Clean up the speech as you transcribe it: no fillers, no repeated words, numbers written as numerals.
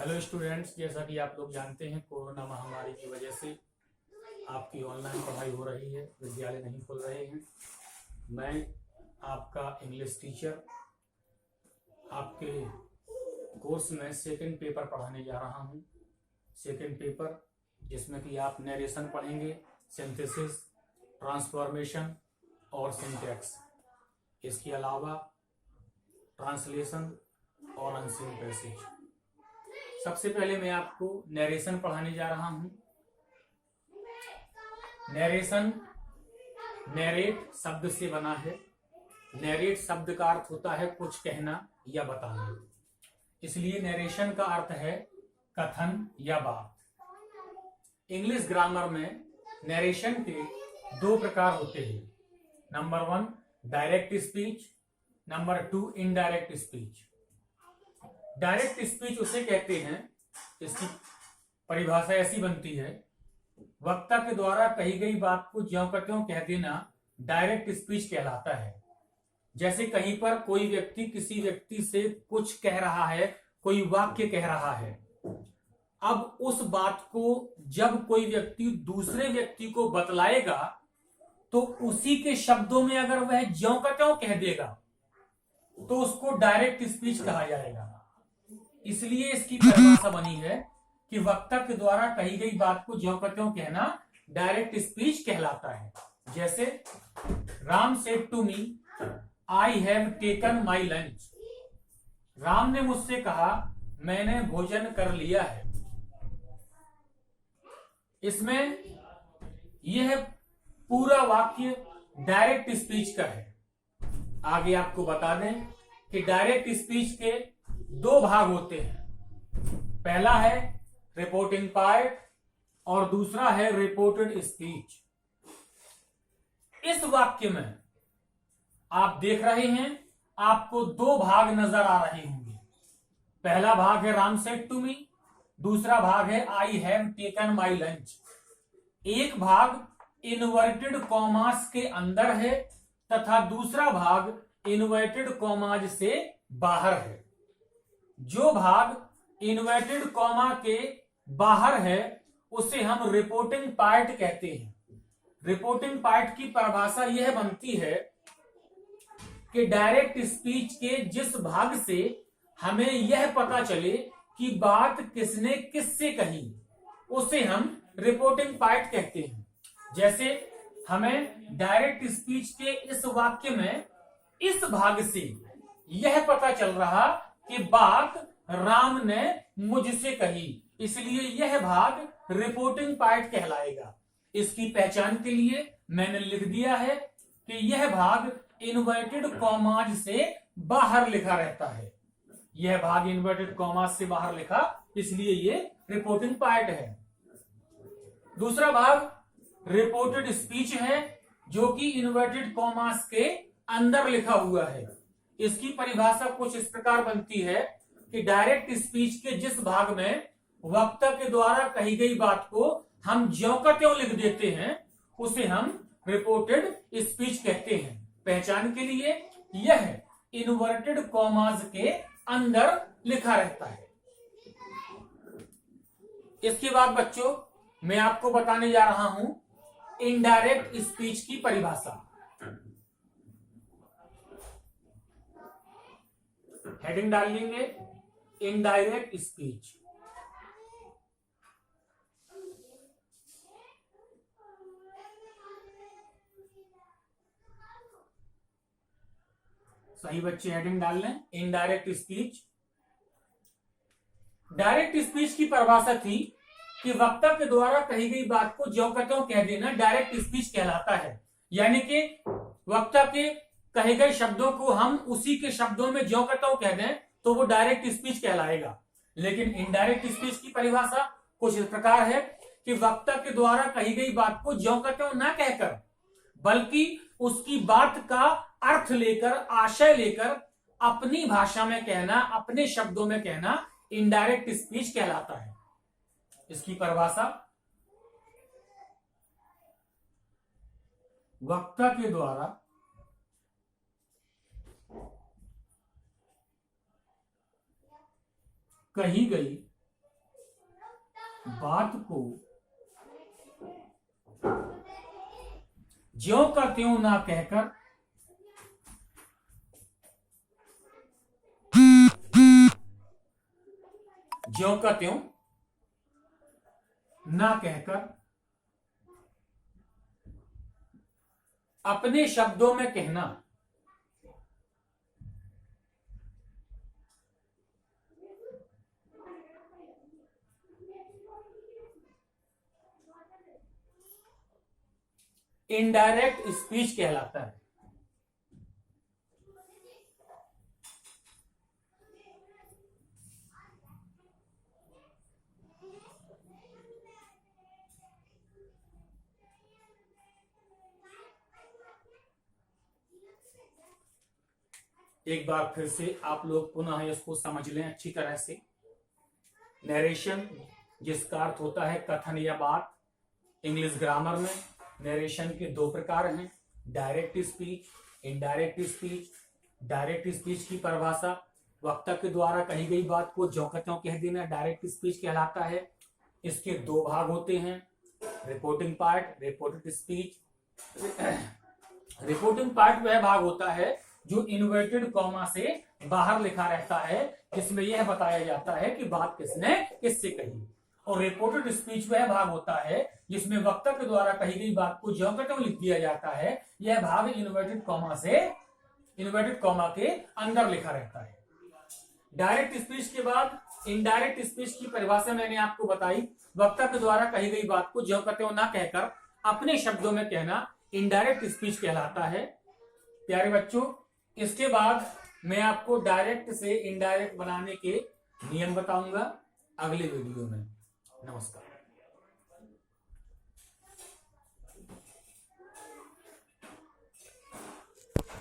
Hello students, जैसा कि आप लोग जानते हैं कोरोना महामारी की वजह से आपकी ऑनलाइन पढ़ाई हो रही है, विद्यालय नहीं खुल रहे हैं। मैं आपका इंग्लिश टीचर आपके कोर्स में सेकंड पेपर पढ़ाने जा रहा हूं। सेकंड पेपर जिसमें कि आप नरेशन पढ़ेंगे, सिंथेसिस, ट्रांसफॉर्मेशन और सिंटैक्स। इसके अलावा ट्रांसलेशन और अनसीन पैसेज। सबसे पहले मैं आपको नरेशन पढ़ाने जा रहा हूं। नरेशन नरेट शब्द से बना है। नरेट शब्द का अर्थ होता है कुछ कहना या बताना, इसलिए नरेशन का अर्थ है कथन या बात। इंग्लिश ग्रामर में नरेशन के दो प्रकार होते हैं। Number 1 direct speech, number 2 indirect speech. Direct speech उसे कहते हैं, इसकी परिभाषा ऐसी बनती है, वक्ता के द्वारा कही गई बात को ज्यों का त्यों कह देना डायरेक्ट स्पीच कहलाता है। जैसे कहीं पर कोई व्यक्ति किसी व्यक्ति से कुछ कह रहा है, कोई वाक्य कह रहा है, अब उस बात को जब कोई व्यक्ति दूसरे व्यक्ति को बतलाएगा तो उसी के शब्दों में अगर वह ज्यों का त्यों कह देगा तो उसको डायरेक्ट स्पीच कहा जाएगा। इसलिए इसकी परिभाषा बनी है कि वक्ता के द्वारा कही गई बात को ज्यों का त्यों कहना डायरेक्ट स्पीच कहलाता है। जैसे Ram said to me I have taken my lunch. Ram ने मुझसे कहा मैंने भोजन कर लिया है। इसमें यह पूरा वाक्य डायरेक्ट स्पीच का है। आगे आपको बता दें कि डायरेक्ट स्पीच के दो भाग होते हैं। पहला है रिपोर्टिंग पार्ट और दूसरा है रिपोर्टेड स्पीच। इस वाक्य में आप देख रहे हैं, आपको दो भाग नजर आ रहे होंगे। पहला भाग है राम सेड टू मी, दूसरा भाग है आई हैव टेकन माई लंच। एक भाग इन्वर्टेड कॉमास के अंदर है तथा दूसरा भाग इन्वर्टेड कॉमाज से बाहर है। जो भाग इन्वर्टेड कॉमा के बाहर है उसे हम रिपोर्टिंग पार्ट कहते हैं। रिपोर्टिंग पार्ट की परिभाषा यह बनती है कि डायरेक्ट स्पीच के जिस भाग से हमें यह पता चले कि बात किसने किससे कही उसे हम रिपोर्टिंग पार्ट कहते हैं। जैसे हमें डायरेक्ट स्पीच के इस वाक्य में इस भाग से यह पता चल रहा कि बात राम ने मुझसे कही, इसलिए यह भाग रिपोर्टिंग पार्ट कहलाएगा। इसकी पहचान के लिए मैंने लिख दिया है कि यह भाग इन्वर्टेड कॉमाज से बाहर लिखा रहता है। यह भाग इन्वर्टेड कॉमाज से बाहर लिखा, इसलिए यह रिपोर्टिंग पार्ट है। दूसरा भाग रिपोर्टेड स्पीच है, जो कि इन्वर्टेड कॉमास के अंदर लिखा हुआ है। इसकी परिभाषा कुछ इस प्रकार बनती है कि डायरेक्ट स्पीच के जिस भाग में वक्ता के द्वारा कही गई बात को हम ज्यों का त्यों लिख देते हैं उसे हम रिपोर्टेड स्पीच कहते हैं। पहचान के लिए यह इन्वर्टेड कॉमास के अंदर लिखा रहता है। इसके बाद बच्चों मैं आपको बताने जा रहा हूं इनडायरेक्ट स्पीच की परिभाषा। हेडिंग डाल लेंगे इनडायरेक्ट स्पीच। सही बच्चे हेडिंग डाल लें इनडायरेक्ट स्पीच। डायरेक्ट स्पीच की परिभाषा थी कि वक्ता के द्वारा कही गई बात को ज्यों का त्यों कह देना डायरेक्ट स्पीच कहलाता है। यानी कि वक्ता के कहे गए शब्दों को हम उसी के शब्दों में ज्यों का त्यों कह दें तो वो डायरेक्ट स्पीच कहलाएगा। लेकिन इनडायरेक्ट स्पीच की परिभाषा कुछ इस प्रकार है कि वक्ता के द्वारा कही गई बात को ज्यों का त्यों ना कहकर बल्कि उसकी बात का अर्थ लेकर, आशय लेकर अपनी भाषा में कहना, अपने शब्दों में कहना इनडायरेक्ट स्पीच कहलाता है। इसकी परिभाषा वक्ता के द्वारा कही गई बात को ज्यों का त्यों ना कहकर ज्यों का त्यों ना कहकर अपने शब्दों में कहना। इनडायरेक्ट स्पीच कहलाता है। एक बार फिर से आप लोग पुनः इसको समझ लें अच्छी तरह से। नरेशन जिसका अर्थ होता है कथन या बात, इंग्लिश ग्रामर में नरेशन के दो प्रकार हैं, direct speech, indirect speech. Direct speech की परिभाषा वक्ता के द्वारा कही गई बात को ज्यों का त्यों कह देना डायरेक्ट स्पीच कहलाता है। इसके दो भाग होते हैं, reporting part, reported speech. Reporting part वह भाग होता है जो इन्वर्टेड कॉमा से बाहर लिखा रहता है, जिसमें यह बताया जाता है कि बात किसने किससे कही। और रिपोर्टेड स्पीच वह भाग होता है जिसमें वक्ता के द्वारा कही गई बात को ज्यों का त्यों लिख दिया जाता है। यह भाग इन्वर्टेड कॉमा के अंदर लिखा रहता है। डायरेक्ट स्पीच के बाद इनडायरेक्ट स्पीच की परिभाषा मैंने आपको बताई, वक्ता के द्वारा कही गई बात को ज्यों का त्यों ना कहकर अपने शब्दों में कहना इनडायरेक्ट स्पीच कहलाता है। प्यारे बच्चों, इसके बाद मैं आपको डायरेक्ट से इनडायरेक्ट बनाने के नियम बताऊंगा अगले वीडियो में। नमस्कार।